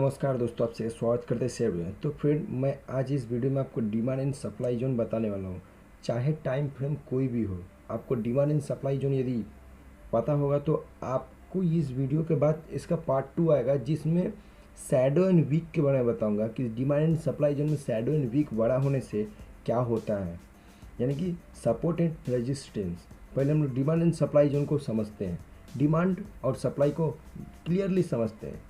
नमस्कार दोस्तों, आपसे स्वागत करते हैं शेयर में। तो फिर मैं आज इस वीडियो में आपको डिमांड एंड सप्लाई जोन बताने वाला हूँ। चाहे टाइम फ्रेम कोई भी हो, आपको डिमांड एंड सप्लाई जोन यदि पता होगा तो आपको इस वीडियो के बाद इसका पार्ट 2 आएगा, जिसमें शैडो एंड वीक के बारे में बताऊँगा कि डिमांड एंड सप्लाई जोन में शैडो एंड वीक बड़ा होने से क्या होता है, यानी कि सपोर्ट एंड रेजिस्टेंस। पहले हम लोग डिमांड एंड सप्लाई जोन को समझते हैं, डिमांड और सप्लाई को क्लियरली समझते हैं।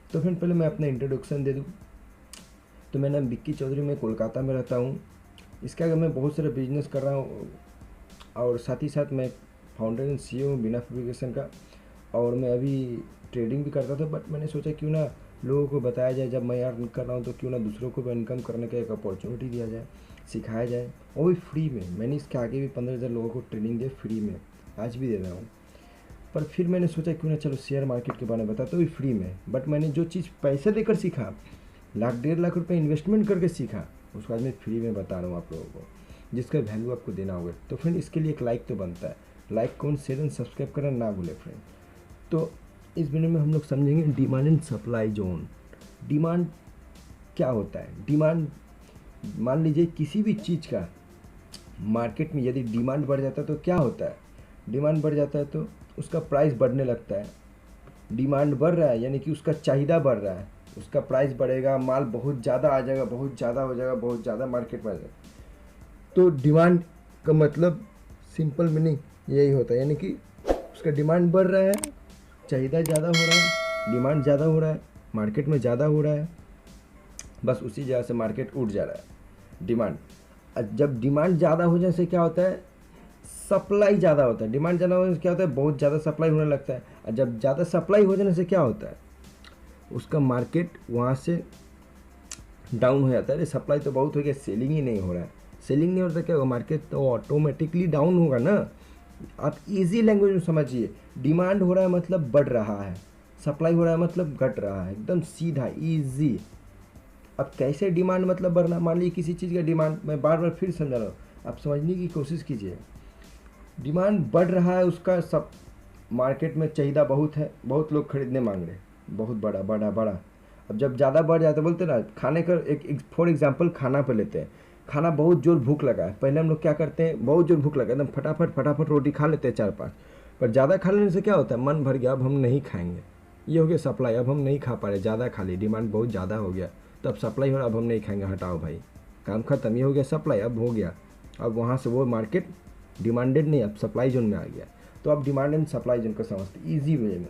तो फिर पहले मैं अपना इंट्रोडक्शन दे दूँ। तो मेरा नाम विक्की चौधरी, मैं कोलकाता में रहता हूँ। इसके आगे मैं बहुत सारे बिजनेस कर रहा हूँ और साथ ही साथ मैं फाउंडर एंड CEO हूँ बिना फैब्रिकेशन का। और मैं अभी ट्रेडिंग भी करता था, बट मैंने सोचा क्यों ना लोगों को बताया जाए, जब मैं अर्न कर रहा हूँ तो क्यों ना दूसरों को भी इनकम करने का एक अपॉर्चुनिटी दिया जाए, सिखाया जाए, वो भी फ्री में। मैंने इसके आगे भी 15,000 लोगों को ट्रेनिंग दी फ्री में, आज भी दे रहा हूँ। पर फिर मैंने सोचा क्यों ना चलो शेयर मार्केट के बारे में बताता हूँ फ्री में। बट मैंने जो चीज़ पैसे देकर सीखा, 1,00,000-1,50,000 रुपये इन्वेस्टमेंट करके सीखा, उसको आज मैं फ्री में बता रहा हूँ आप लोगों को, जिसका वैल्यू आपको देना होगा। तो फ्रेंड, इसके लिए एक लाइक तो बनता है। लाइक, कौन, शेयर एंड सब्सक्राइब करना ना भूले फ्रेंड। तो इस वीडियो में हम लोग समझेंगे demand and supply zone. Demand क्या होता है? डिमांड, मान लीजिए किसी भी चीज़ का मार्केट में यदि डिमांड बढ़ जाता है तो क्या होता है? डिमांड बढ़ जाता है तो उसका प्राइस बढ़ने लगता है। डिमांड बढ़ रहा है यानी कि उसका चाहिदा बढ़ रहा है, उसका प्राइस बढ़ेगा, माल बहुत ज़्यादा आ जाएगा, बहुत ज़्यादा हो जाएगा, बहुत ज़्यादा मार्केट में आ जाएगा। तो डिमांड का मतलब सिंपल मीनिंग यही होता है, यानी कि उसका डिमांड बढ़ रहा है, चाहिदा ज़्यादा हो रहा है, डिमांड ज़्यादा हो रहा है, मार्केट में ज़्यादा हो रहा है, बस उसी जगह से मार्केट उठ जा रहा है। डिमांड, जब डिमांड ज़्यादा हो जाने से क्या होता है? सप्लाई ज़्यादा होता है। डिमांड ज़्यादा होने से क्या होता है? बहुत ज़्यादा सप्लाई होने लगता है। और जब ज़्यादा सप्लाई हो जाने से क्या होता है? उसका मार्केट वहाँ से डाउन हो जाता है। अरे सप्लाई तो बहुत हो गया, सेलिंग ही नहीं हो रहा है। सेलिंग नहीं हो रहा तो क्या होगा? मार्केट तो ऑटोमेटिकली डाउन होगा ना। आप इजी लैंग्वेज में समझिए, डिमांड हो रहा है मतलब बढ़ रहा है, सप्लाई हो रहा है मतलब घट रहा है, एकदम सीधा ईजी। अब कैसे डिमांड मतलब बढ़ना? मान लीजिए किसी चीज़ का डिमांड, मैं बार बार फिर समझा रहा हूँ, आप समझने की कोशिश कीजिए। डिमांड बढ़ रहा है, उसका सब मार्केट में चाहिदा बहुत है, बहुत लोग खरीदने मांग रहे हैं, बहुत बड़ा बड़ा बड़ा। अब जब ज़्यादा बढ़ जाता है, बोलते ना, खाने का एक फॉर एग्जांपल खाना पे लेते हैं। खाना बहुत जोर भूख लगा है, पहले हम लोग क्या करते हैं? बहुत जोर भूख लगा, एकदम फटाफट फटाफट रोटी खा लेते हैं 4-5। पर ज़्यादा खा लेने से क्या होता है? मन भर गया, अब हम नहीं खाएंगे। ये हो गया सप्लाई, अब हम नहीं खा पा रहे, ज़्यादा खा ली, डिमांड बहुत ज़्यादा हो गया, तो अब सप्लाई हो रहा, अब हम नहीं खाएंगे, हटाओ भाई, काम खत्म। ये हो गया सप्लाई, अब हो गया। अब वहाँ से वो मार्केट डिमांडेड नहीं, अब सप्लाई जोन में आ गया। तो अब डिमांड एंड सप्लाई जोन को समझते इजी वे में।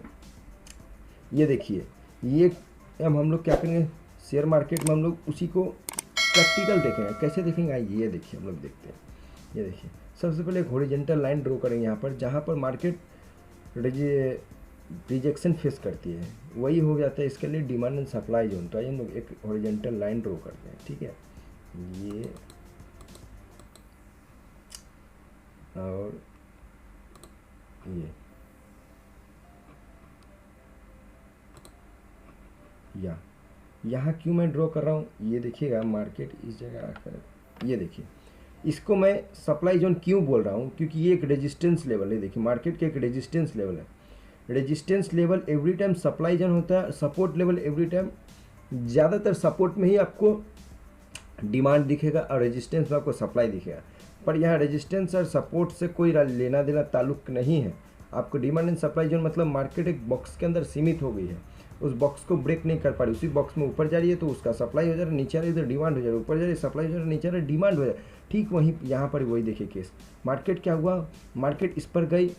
ये देखिए, ये अब हम लोग क्या करेंगे, शेयर मार्केट में हम लोग उसी को प्रैक्टिकल देखेंगे। कैसे देखेंगे? आइए ये देखिए, हम लोग देखते हैं। ये देखिए, सबसे पहले एक हॉरिजॉन्टल लाइन ड्रॉ करेंगे यहाँ पर, जहाँ पर मार्केट रिजेक्शन फेस करती है, वही हो जाता है इसके लिए डिमांड एंड सप्लाई जोन। तो आइए हम लोग एक हॉरिजॉन्टल लाइन ड्रॉ करते हैं, ठीक है। ये और ये यहाँ क्यों मैं ड्रॉ कर रहा हूँ? ये देखिएगा, मार्केट इस जगह आकर, ये देखिए, इसको मैं सप्लाई जोन क्यों बोल रहा हूँ? क्योंकि ये एक रेजिस्टेंस लेवल है। देखिए, मार्केट का एक रेजिस्टेंस लेवल है। Resistance level every time supply zone होता है, सपोर्ट लेवल एवरी टाइम, ज़्यादातर सपोर्ट में ही आपको डिमांड दिखेगा और रेजिस्टेंस में आपको सप्लाई दिखेगा। पर यहाँ रेजिस्टेंस और सपोर्ट से कोई लेना देना ताल्लुक नहीं है। आपको डिमांड एंड सप्लाई जोन मतलब मार्केट एक बॉक्स के अंदर सीमित हो गई है, उस बॉक्स को ब्रेक नहीं कर पा रही। उसी बॉक्स में ऊपर जा रही है तो उसका सप्लाई हो जा रहा है, नीचे आ रही है तो डिमांड हो जा रहा है, ऊपर जा रही है सप्लाई हो जा रहा है, नीचे आ रही है डिमांड हो जा रहा है। ठीक वहीं यहाँ पर वही देखिए केस। मार्केट क्या हुआ? मार्केट इस पर गई,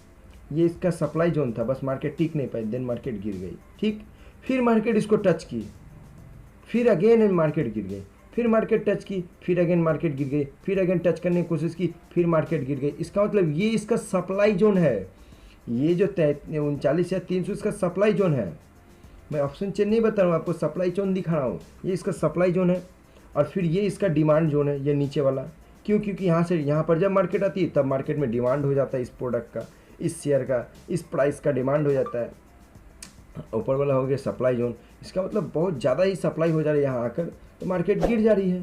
ये इसका सप्लाई जोन था, बस मार्केट टिक नहीं पाई, देन मार्केट गिर गई। ठीक, फिर मार्केट इसको टच की, फिर अगेन मार्केट गिर गई, फिर मार्केट टच की, फिर अगेन मार्केट गिर गई, फिर अगेन टच करने की कोशिश की, फिर मार्केट गिर गई। इसका मतलब ये इसका सप्लाई जोन है। ये जो 39 या 300 इसका सप्लाई जोन है। मैं ऑप्शन चेन नहीं बता रहा हूँ आपको, सप्लाई जोन दिखा रहा हूँ। ये इसका सप्लाई जोन है और फिर ये इसका डिमांड जोन है, ये नीचे वाला। क्यों? क्योंकि यहाँ से यहाँ पर जब मार्केट आती है तब मार्केट में डिमांड हो जाता है, इस प्रोडक्ट का, इस शेयर का, इस प्राइस का डिमांड हो जाता है। ऊपर वाला हो गया सप्लाई जोन। इसका मतलब बहुत ज़्यादा ही सप्लाई हो जा रही है यहाँ आकर, तो मार्केट गिर जा रही है।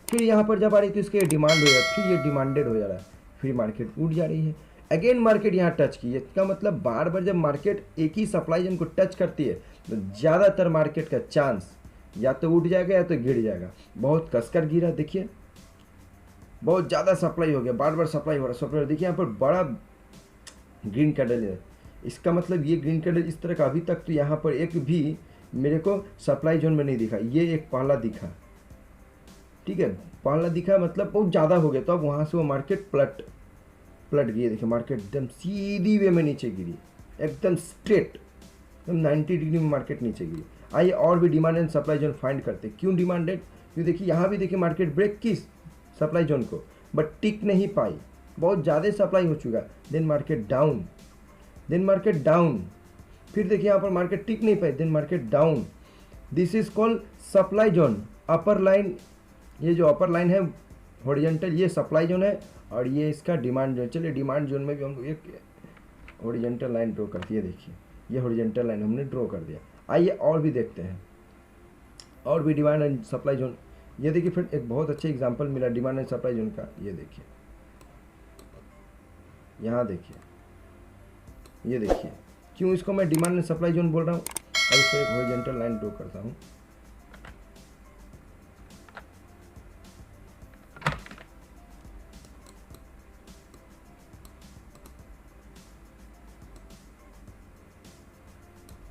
फिर यहाँ पर जब आ रही है तो इसके डिमांड हो जाती है, फिर ये डिमांडेड हो जा रहा है, फिर मार्केट उठ जा रही है। अगेन मार्केट यहाँ टच की है। इसका मतलब बार बार जब मार्केट एक ही सप्लाई जोन को टच करती है तो ज़्यादातर मार्केट का चांस या तो उठ जाएगा या तो गिर जाएगा। बहुत कसकर गिरा, देखिए बहुत ज़्यादा सप्लाई हो गया, बार बार सप्लाई हो रहा, सप्लाई। देखिए यहाँ पर बड़ा ग्रीन कैंडल है, इसका मतलब ये ग्रीन कैंडल इस तरह का अभी तक तो यहाँ पर एक भी मेरे को सप्लाई जोन में नहीं दिखा। ये एक पहला दिखा, ठीक है, पहला दिखा मतलब बहुत ज़्यादा हो गया। तो अब वहाँ से वो मार्केट पलट गई। देखिए मार्केट एकदम सीधी वे में नीचे गिरी, एकदम स्ट्रेट, एकदम 90 डिग्री में मार्केट नीचे गिरी। आइए और भी demand and supply zone find करते। क्यों डिमांडेड? क्यों देखिए यहाँ भी देखिए मार्केट ब्रेक की सप्लाई जोन को, बट टिक नहीं पाई, बहुत ज़्यादा सप्लाई हो चुका। Then market down, then market down, फिर देखिए यहाँ पर मार्केट टिक नहीं पाई, then market down. This is called supply zone. Upper line, ये जो अपर लाइन है हॉरिजॉन्टल, ये सप्लाई जोन है, और ये इसका डिमांड जोन। चलिए डिमांड जोन में भी हम एक हॉरिजॉन्टल लाइन ड्रॉ करती है। देखिए ये हॉरिजॉन्टल लाइन हमने ड्रॉ कर दिया। आइए और भी देखते हैं, और भी डिमांड एंड सप्लाई जोन। ये देखिए फिर एक बहुत अच्छा एग्जांपल मिला डिमांड एंड सप्लाई जोन का। ये देखिए यहाँ देखिए, ये देखिए क्यों इसको मैं डिमांड एंड सप्लाई जोन बोल रहा हूँ। अब इसको एक हॉरिजॉन्टल लाइन ड्रॉ करता हूँ।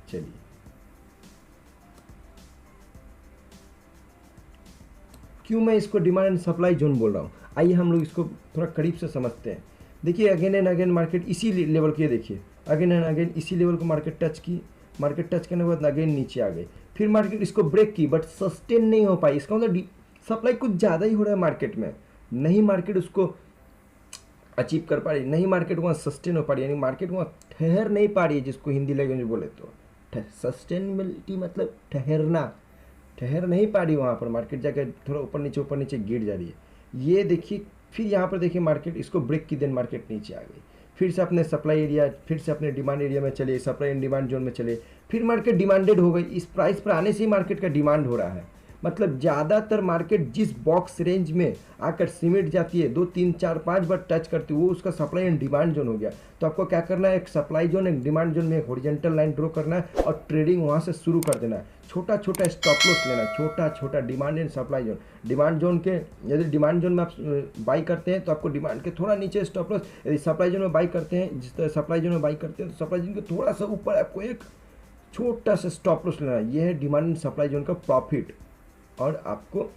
चलिए क्यों मैं इसको डिमांड एंड सप्लाई जोन बोल रहा हूँ, आइए हम लोग इसको थोड़ा करीब से समझते हैं। देखिए अगेन एंड अगेन मार्केट इसी लेवल के, देखिए अगेन एंड अगेन इसी लेवल को मार्केट टच की, मार्केट टच करने के बाद अगेन नीचे आ गई, फिर मार्केट इसको ब्रेक की, बट सस्टेन नहीं हो पाई। इसका मतलब सप्लाई कुछ ज़्यादा ही हो रहा है मार्केट में, नहीं मार्केट उसको अचीव कर पा रही, नहीं मार्केट वहाँ सस्टेन हो पा रही, यानी मार्केट वहाँ ठहर नहीं पा रही है, जिसको हिंदी लैंग्वेज में बोले तो सस्टेनेबिलिटी मतलब ठहरना, ठहर नहीं पा रही वहाँ पर मार्केट, जाकर थोड़ा ऊपर नीचे गिर जा रही है। ये देखिए फिर यहाँ पर देखिए मार्केट इसको ब्रेक की, देन मार्केट नीचे आ गई, फिर से अपने सप्लाई एरिया, फिर से अपने डिमांड एरिया में चले, सप्लाई एंड डिमांड जोन में चले, फिर मार्केट डिमांडेड हो गई। इस प्राइस पर आने से ही मार्केट का डिमांड हो रहा है, मतलब ज़्यादातर मार्केट जिस बॉक्स रेंज में आकर सिमट जाती है, 2 3 4 5 बार टच करती है, वो उसका सप्लाई एंड डिमांड जोन हो गया। तो आपको क्या करना है, एक सप्लाई जोन एक डिमांड जोन में एक हॉरिजॉन्टल लाइन ड्रॉ करना है और ट्रेडिंग वहाँ से शुरू कर देना है। छोटा छोटा स्टॉप लॉस लेना है, छोटा छोटा demand and supply zone. Demand zone के, यदि डिमांड जोन में आप बाई करते हैं तो आपको डिमांड के थोड़ा नीचे स्टॉप लॉस, यदि सप्लाई जोन में बाई करते हैं, जिस तरह सप्लाई जोन में बाई करते हैं तो सप्लाई जोन के थोड़ा सा ऊपर आपको एक छोटा सा स्टॉप लॉस लेना है। यह है डिमांड एंड सप्लाई जोन का प्रॉफिट, और आपको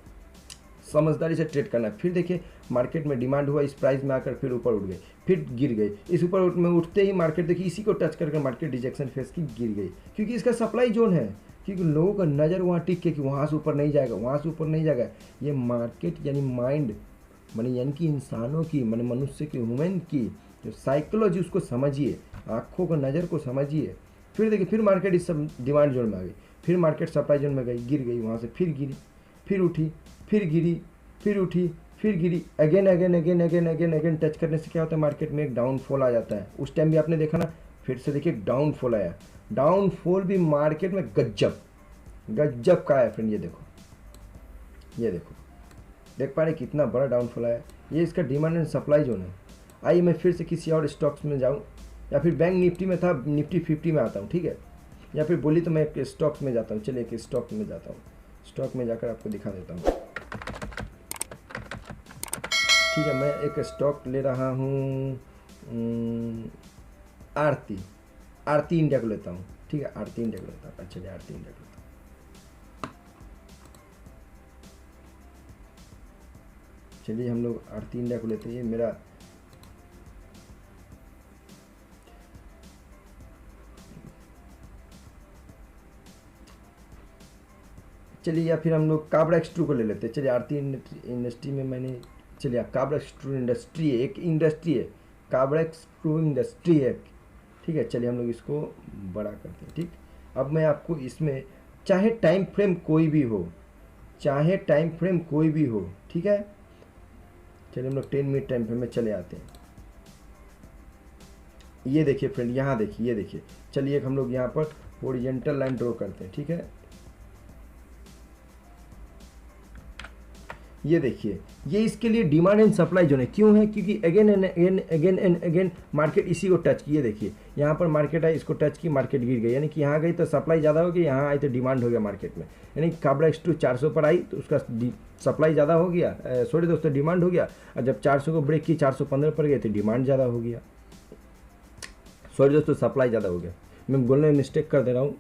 समझदारी से ट्रेड करना है। फिर देखिए मार्केट में डिमांड हुआ, इस प्राइस में आकर फिर ऊपर उठ गई, फिर गिर गई, इस ऊपर में उठते ही मार्केट देखिए इसी को टच करके मार्केट रिजेक्शन फेस की गिर गई, क्योंकि इसका सप्लाई जोन है, क्योंकि लोगों का नज़र वहाँ टिक के कि वहाँ से ऊपर नहीं जाएगा, वहाँ से ऊपर नहीं जाएगा। ये मार्केट यानी माइंड यानी कि इंसानों की मनुष्य की, ह्यूमन की जो साइकोलॉजी, उसको समझिए, आँखों को नज़र को समझिए। फिर देखिए फिर मार्केट इस सब डिमांड जोन में आ गई, फिर मार्केट सप्लाई जोन में गई, गिर गई, वहाँ से फिर गिरी, फिर उठी, फिर गिरी, फिर उठी, फिर गिरी, again again again again again again touch करने से क्या होता है, मार्केट में एक डाउनफॉल आ जाता है। उस टाइम भी आपने देखा ना, फिर से देखिए डाउनफॉल आया, डाउनफॉल भी मार्केट में गजब गजब का आया फ्रेंड। ये देखो, ये देखो, देख पा रहे कितना बड़ा डाउनफॉल आया। ये इसका डिमांड एंड सप्लाई जोन है। आइए मैं फिर से किसी और स्टॉक्स में जाऊँ, या फिर बैंक निफ्टी में था, निफ्टी 50 में आता हूँ, ठीक है, या फिर बोली तो मैं एक स्टॉक्स में जाता हूँ। चलिए एक स्टॉक में जाता हूँ, स्टॉक में जाकर आपको दिखा देता हूँ, ठीक है। मैं एक स्टॉक ले रहा हूँ, आरती इंडिया को लेता हूँ, ठीक है, आरती इंडिया को लेता हूँ। चलिए आरती इंडिया को लेता हूँ, चलिए हम लोग आरती इंडिया को लेते हैं। मेरा चलिए, या फिर हम लोग काबरा एक्सट्रू को ले लेते हैं। चलिए आरती इंडस्ट्री में मैंने, चलिए काबरा एक्सट्रू इंडस्ट्री है, एक इंडस्ट्री है, काबरा एक्सट्रू इंडस्ट्री है, ठीक है। चलिए हम लोग इसको बड़ा करते हैं, ठीक। अब मैं आपको इसमें चाहे टाइम फ्रेम कोई भी हो, चाहे टाइम फ्रेम कोई भी हो, ठीक है। चलिए हम लोग 10 मिनट टाइम फ्रेम में चले आते हैं। ये देखिए फ्रेंड, यहाँ देखिए, ये देखिए। चलिए हम लोग यहाँ पर हॉरिजॉन्टल लाइन ड्रॉ करते हैं, ठीक है। ये देखिए, ये इसके लिए डिमांड एंड सप्लाई जोन है। क्यों है? क्योंकि again and again again and again market इसी को टच की। ये देखिए यहाँ पर मार्केट है, इसको टच की, मार्केट गिर गई, यानी कि यहाँ गई तो सप्लाई ज़्यादा हो गई, यहाँ आई तो डिमांड हो गया मार्केट में। यानी काबरा एक्स 400 पर आई तो उसका सप्लाई ज़्यादा हो गया, सॉरी दोस्तों डिमांड हो गया, और जब 400 को ब्रेक की 415 पर गए तो डिमांड ज़्यादा हो गया, सॉरी दोस्तों सप्लाई ज़्यादा हो गया, मैं बोलने में मिस्टेक कर दे रहा हूँ।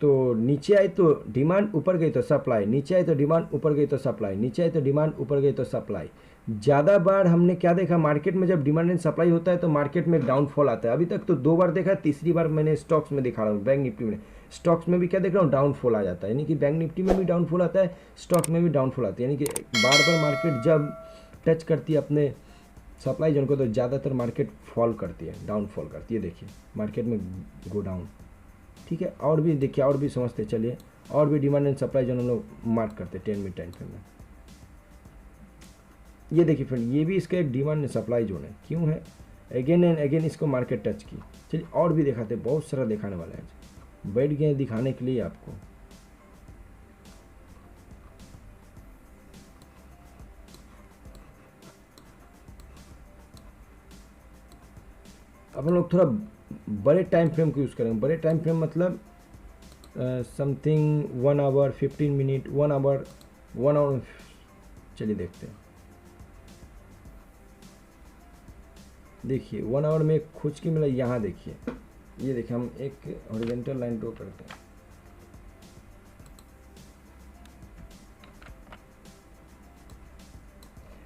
तो नीचे आई तो डिमांड, ऊपर गई तो सप्लाई, नीचे आई तो डिमांड, ऊपर गई तो सप्लाई, नीचे आई तो डिमांड, ऊपर गई तो सप्लाई। ज़्यादा बार हमने क्या देखा, मार्केट में जब डिमांड एंड सप्लाई होता है तो मार्केट में डाउनफॉल आता है। अभी तक तो 2 बार देखा, तीसरी बार मैंने स्टॉक्स में दिखा रहा हूँ, बैंक निफ्टी में। स्टॉक्स में भी क्या देख रहा हूँ, डाउनफॉल आ जाता है, यानी कि बैंक निफ्टी में भी डाउनफॉल आता है, स्टॉक में भी डाउनफॉल आता है। यानी कि बार बार मार्केट जब टच करती है अपने सप्लाई जोन को तो ज़्यादातर मार्केट फॉल करती है, डाउनफॉल करती है। देखिए मार्केट में गो डाउन, ठीक है। और भी देखिए, और भी समझते चलिए, और भी डिमांड एंड सप्लाई जोन हम लोग मार्क करते 10 मिनट टाइम फ्रेम में। ये देखिए फ्रेंड, ये भी इसका एक डिमांड एंड सप्लाई जोन है। क्यों है? अगेन एंड अगेन इसको मार्केट टच की। चलिए और भी दिखाते, बहुत सारा दिखाने वाला है, बैठ गए दिखाने के लिए आपको। अब हम लोग थोड़ा बड़े टाइम फ्रेम को यूज़ करेंगे। बड़े टाइम फ्रेम मतलब समथिंग 1 आवर 15 मिनट, 1 आवर। चलिए देखते हैं। देखिए 1 आवर में खोज के मिला, यहाँ देखिए, ये देखिए हम एक हॉरिजॉन्टल लाइन ड्रॉ करते हैं।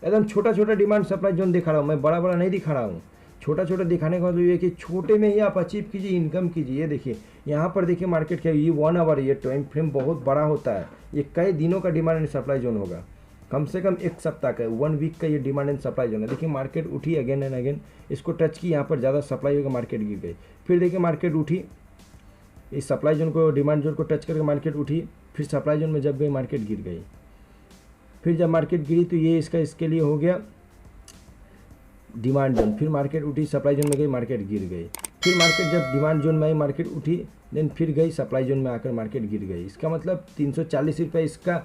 एकदम छोटा छोटा डिमांड सप्लाई जोन दिखा रहा हूँ मैं, बड़ा बड़ा नहीं दिखा रहा हूँ। छोटा छोटा दिखाने का मतलब ये कि छोटे में ही आप अचीव कीजिए, इनकम कीजिए। ये देखिए यहाँ पर देखिए मार्केट क्या, ये 1 आवर, ये टाइम फ्रेम बहुत बड़ा होता है, ये कई दिनों का डिमांड एंड सप्लाई जोन होगा, कम से कम 1 सप्ताह का, 1 वीक का ये डिमांड एंड सप्लाई जोन है। देखिए मार्केट उठी अगेन एंड अगेन, इसको टच की, यहाँ पर ज़्यादा सप्लाई होगा, मार्केट गिर गई। फिर देखिए मार्केट उठी, इस सप्लाई जोन को, डिमांड जोन को टच करके मार्केट उठी, फिर सप्लाई जोन में जब गई मार्केट गिर गई। फिर जब मार्केट गिरी तो ये इसका, इसके लिए हो गया डिमांड जोन। फिर मार्केट उठी, सप्लाई जोन में गई, मार्केट गिर गई। फिर मार्केट जब डिमांड जोन में आई मार्केट उठी, देन फिर गई सप्लाई जोन में आकर मार्केट गिर गई। इसका मतलब 340 रुपये इसका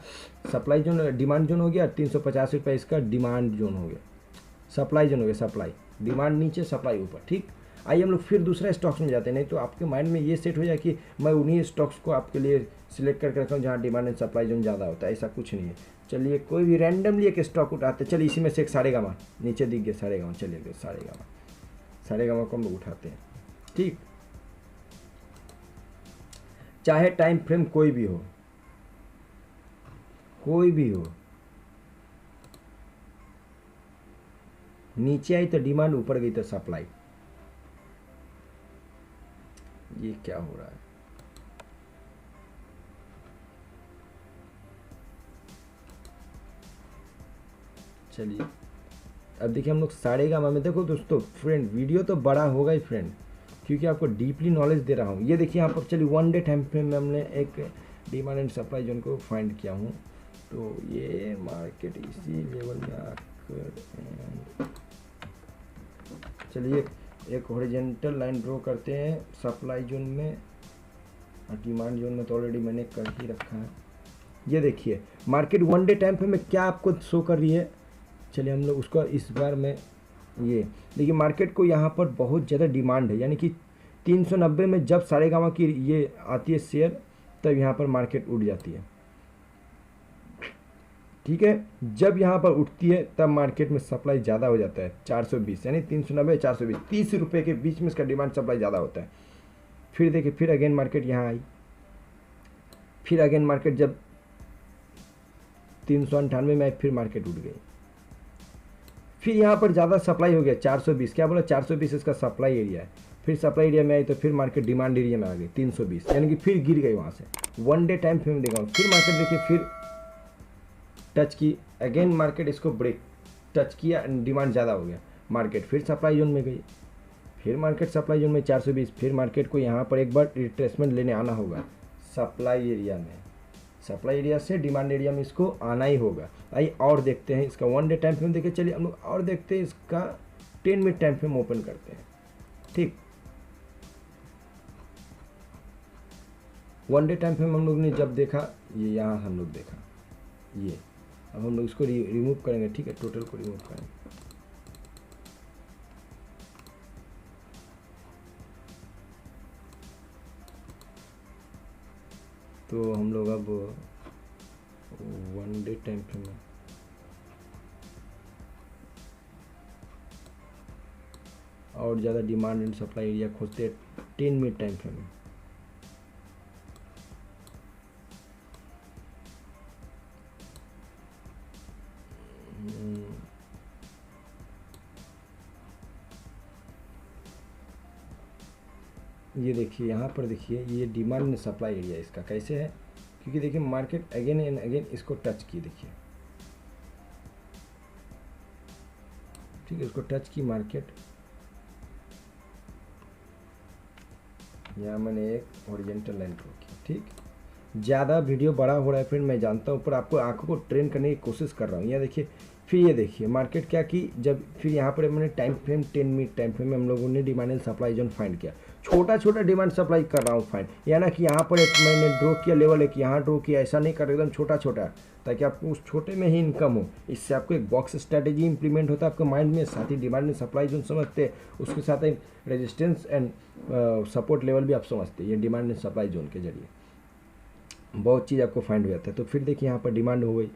सप्लाई जोन, डिमांड जोन हो गया, 350 रुपये इसका डिमांड जोन हो गया, सप्लाई जोन हो गया। सप्लाई डिमांड नीचे, सप्लाई ऊपर, ठीक। आइए हम लोग फिर दूसरा स्टॉक्स में जाते हैं। नहीं तो आपके माइंड में ये सेट हो जाए कि मैं उन्हीं स्टॉक्स को आपके लिए सिलेक्ट करके रखा हूँ जहाँ डिमांड एंड सप्लाई जोन ज़्यादा होता है, ऐसा कुछ नहीं है। चलिए कोई भी रैंडमली एक स्टॉक उठाते, चलिए इसी में से एक सारेगामा, नीचे दिख गया सारेगामा, चलिए सारेगामा को हम लोग उठाते हैं, ठीक। चाहे टाइम फ्रेम कोई भी हो, नीचे आई तो डिमांड, ऊपर गई तो सप्लाई। ये क्या हो रहा है? चलिए अब देखिए हम लोग सारेगामा में, देखो दोस्तों फ्रेंड, वीडियो तो बड़ा होगा ही फ्रेंड, क्योंकि आपको डीपली नॉलेज दे रहा हूँ। ये देखिए यहाँ पर, चलिए 1 डे टाइम फ्रेम में हमने एक डिमांड एंड सप्लाई जोन को फाइंड किया हूँ। तो ये मार्केट इसी लेवल में आकर, चलिए एक हॉरिजॉन्टल लाइन ड्रॉ करते हैं सप्लाई जोन में, और डिमांड जोन में तो ऑलरेडी मैंने कर ही रखा है। ये देखिए मार्केट 1 डे टाइम फ्रेम में क्या आपको शो कर रही है। चलिए हम लोग उसको इस बार में, ये देखिए मार्केट को यहाँ पर बहुत ज़्यादा डिमांड है, यानी कि 390 में जब सारेगामा की ये आती है शेयर, तब यहाँ पर मार्केट उठ जाती है, ठीक है। जब यहाँ पर उठती है तब मार्केट में सप्लाई ज़्यादा हो जाता है, 420, यानी 390 420, 30 रुपये के बीच में इसका डिमांड सप्लाई ज़्यादा होता है। फिर देखिए, फिर अगेन मार्केट यहाँ आई, फिर अगेन मार्केट जब 398 में आई, फिर मार्केट उठ गई। फिर यहाँ पर ज़्यादा सप्लाई हो गया, 420, क्या बोला, 420 इसका सप्लाई एरिया है। फिर सप्लाई एरिया में आई तो फिर मार्केट डिमांड एरिया में आ गई 320, यानी कि फिर गिर गई वहाँ से। 1 डे टाइम फ्रेम देखा, फिर मार्केट देखिए फिर टच की, अगेन मार्केट इसको ब्रेक टच किया, डिमांड ज़्यादा हो गया, मार्केट फिर सप्लाई जोन में गई, फिर मार्केट सप्लाई जोन में 420, फिर मार्केट को यहाँ पर एक बार रिट्रेसमेंट लेने आना होगा सप्लाई एरिया में, सप्लाई एरिया से डिमांड एरिया में इसको आना ही होगा। आइए और देखते हैं इसका 1 डे टाइम फ्रेम देखिए। चलिए हम लोग और देखते हैं इसका 10 मिनट टाइम फ्रेम ओपन करते हैं, ठीक। 1 डे टाइम फ्रेम हम लोग ने जब देखा, ये यहाँ हम लोग देखा, ये अब हम लोग इसको रिमूव करेंगे, ठीक है, टोटल को रिमूव करेंगे। तो हम लोग अब 1 डे टाइम फ्रेम में और ज़्यादा डिमांड एंड सप्लाई एरिया खोजते हैं 10 मिनट टाइम फ्रेम में। ये देखिए यहाँ पर, देखिए ये डिमांड एंड सप्लाई एरिया इसका कैसे है, क्योंकि देखिए मार्केट अगेन एंड अगेन इसको टच की, देखिए ठीक है, इसको टच की मार्केट। यहाँ मैंने एक हॉरिजॉन्टल लाइन ड्रॉ किया, ठीक। ज़्यादा वीडियो बड़ा हो रहा है फ्रेंड, मैं जानता हूँ, पर आपको आंखों को ट्रेन करने की कोशिश कर रहा हूँ। यहाँ देखिए, फिर ये देखिए मार्केट क्या की, जब फिर यहाँ पर मैंने time frame 10 minute time frame में हम लोगों ने demand and supply zone find किया। छोटा छोटा डिमांड सप्लाई कर रहा हूँ फाइंड, या ना कि यहाँ पर एक मैंने ड्रॉ किया लेवल, एक यहाँ ड्रॉ किया, ऐसा नहीं कर, एकदम छोटा छोटा, ताकि आपको उस छोटे में ही इनकम हो। इससे आपको एक बॉक्स स्ट्रैटेजी इंप्लीमेंट होता है आपके माइंड में, साथ ही डिमांड एंड सप्लाई जोन समझते हैं, उसके साथ एक रेजिस्टेंस एंड सपोर्ट लेवल भी आप समझते हैं। ये डिमांड एंड सप्लाई जोन के जरिए बहुत चीज़ आपको फाइंड हो जाता है। तो फिर देखिए यहाँ पर डिमांड हो गई,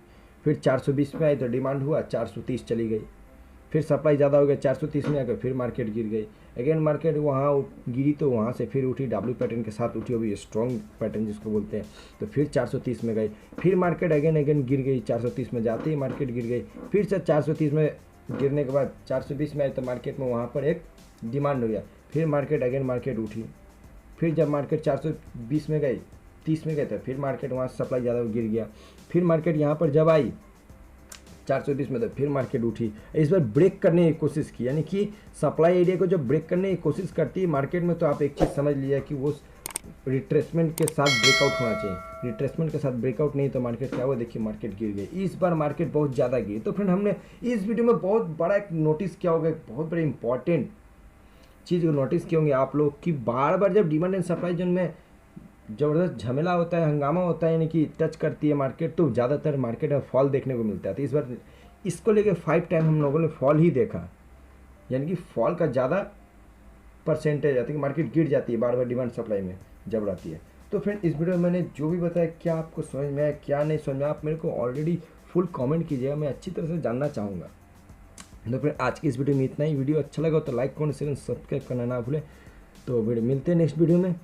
फिर 420 में आई तो डिमांड हुआ, 430 चली गई, फिर सप्लाई ज़्यादा हो गया, 430 में आकर फिर मार्केट गिर गई। अगेन मार्केट वहाँ गिरी तो वहाँ से फिर उठी, डब्ल्यू पैटर्न के साथ उठी, अभी स्ट्रॉन्ग पैटर्न जिसको बोलते हैं। तो फिर 430 में गई, फिर मार्केट अगेन गिर गई, 430 में जाते ही मार्केट गिर गई, फिर से 430 में गिरने के बाद 420 में आई तो मार्केट में वहाँ पर एक डिमांड हो गया, फिर मार्केट अगेन मार्केट उठी, फिर जब मार्केट 420 में गई, 30 में गए तो फिर मार्केट वहाँ से सप्लाई ज़्यादा गिर गया, फिर मार्केट यहाँ पर जब आई 420 में तो फिर मार्केट उठी। इस बार ब्रेक करने की कोशिश की, यानी कि सप्लाई एरिया को जब ब्रेक करने की कोशिश करती है मार्केट में, तो आप एक चीज़ समझ लीजिए कि वो रिट्रेसमेंट के साथ ब्रेकआउट होना चाहिए। रिट्रेसमेंट के साथ ब्रेकआउट नहीं तो मार्केट क्या हुआ, देखिए मार्केट गिर गई। इस बार मार्केट बहुत ज़्यादा गिरी। तो फ्रेंड, हमने इस वीडियो में बहुत बड़ा एक नोटिस किया होगा, एक बहुत बड़ी इंपॉर्टेंट चीज़ को नोटिस किए होंगे आप लोग, कि बार बार जब डिमांड एंड सप्लाई जोन में ज़बरदस्त झमेला होता है, हंगामा होता है, यानी कि टच करती है मार्केट, तो ज़्यादातर मार्केट में फॉल देखने को मिलता है। तो इस बार इसको लेके 5 टाइम हम लोगों ने फॉल ही देखा, यानी कि फॉल का ज़्यादा परसेंटेज आती है कि मार्केट गिर जाती है बार बार डिमांड सप्लाई में जब रहती है। तो फ्रेंड, इस वीडियो में मैंने जो भी बताया, क्या आपको समझ में आया, क्या नहीं समझ में आया, आप मेरे को ऑलरेडी फुल कमेंट कीजिएगा, मैं अच्छी तरह से जानना चाहूँगा। तो फ्रेंड, आज की इस वीडियो में इतना ही। वीडियो अच्छा लगा तो लाइक कमेंट शेयर सब्सक्राइब करना ना भूलें। तो वीडियो मिलते हैं नेक्स्ट वीडियो में।